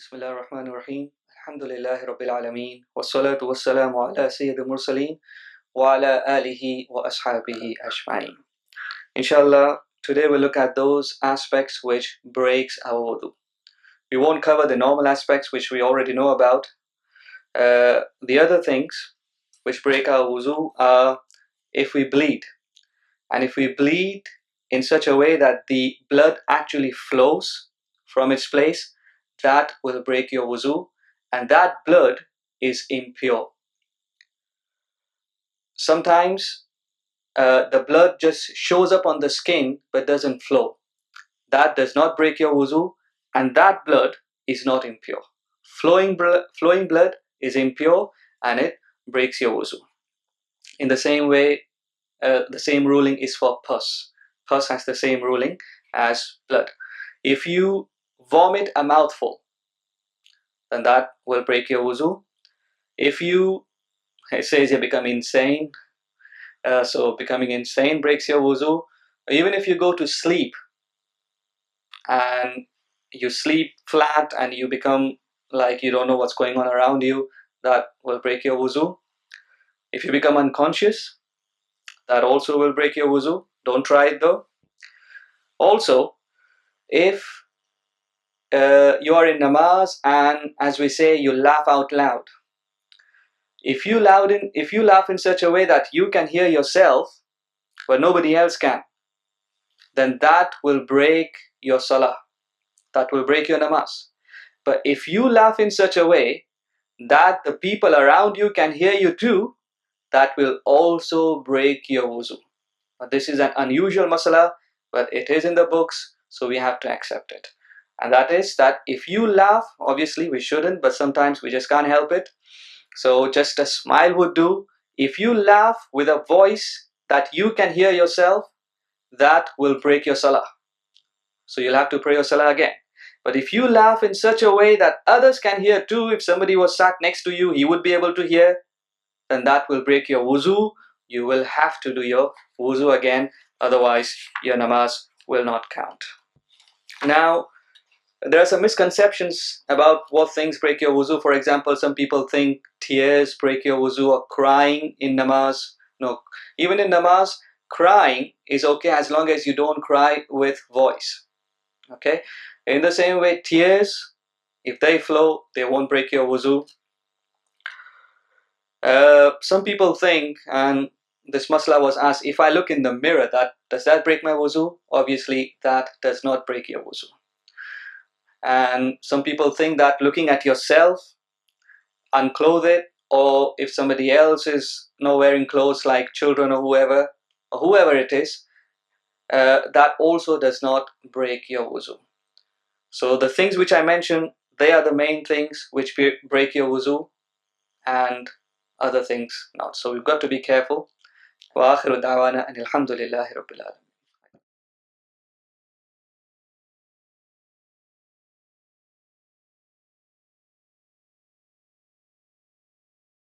Bismillah ar-Rahman ar-Rahim. Alhamdulillahi Rabbil Alameen. Wassalatu wassalamu ala Sayyidil Mursaleen wa ala alihi wa ashabihi ajma'in. Inshallah, today we'll look at those aspects which breaks our wudu. We won't cover the normal aspects which we already know about. The other things which break our wudu are if we bleed. And if we bleed in such a way that the blood actually flows from its place, that will break your wuzu, and that blood is impure. Sometimes the blood just shows up on the skin but doesn't flow. That does not break your wuzu, and that blood is not impure. Flowing blood is impure and it breaks your wuzu. In the same way, the same ruling is for pus. Pus has the same ruling as blood. If you vomit a mouthful, then that will break your wuzu. If it says you become insane, so becoming insane breaks your wuzu. Even if you go to sleep and you sleep flat and you become like you don't know what's going on around you, that will break your wuzu. If you become unconscious, that also will break your wuzu. Don't try it though. Also, if you are in namaz and, as we say, you laugh out loud. If you laugh in such a way that you can hear yourself but nobody else can, then that will break your salah. That will break your namaz. But if you laugh in such a way that the people around you can hear you too, that will also break your wuzu. This is an unusual masala, but it is in the books, so we have to accept it. And that is that if you laugh, obviously we shouldn't, but sometimes we just can't help it. So just a smile would do. If you laugh with a voice that you can hear yourself, that will break your salah. So you'll have to pray your salah again. But if you laugh in such a way that others can hear too, if somebody was sat next to you, he would be able to hear, then that will break your wuzu. You will have to do your wuzu again, otherwise your namaz will not count. Now, there are some misconceptions about what things break your wuzu. For example, some people think tears break your wuzu or crying in namaz. No, even in namaz, crying is okay as long as you don't cry with voice. Okay? In the same way, tears, if they flow, they won't break your wuzu. Some people think, and this masla was asked, if I look in the mirror, does that break my wuzu? Obviously, that does not break your wuzu. And some people think that looking at yourself unclothed, or if somebody else is not wearing clothes like children or whoever it is, that also does not break your wuzu. So the things which I mentioned, they are the main things which break your wuzu, and other things not. So we've got to be careful. Wa akhiru da'wana anil hamdulillahi rabbil alamin.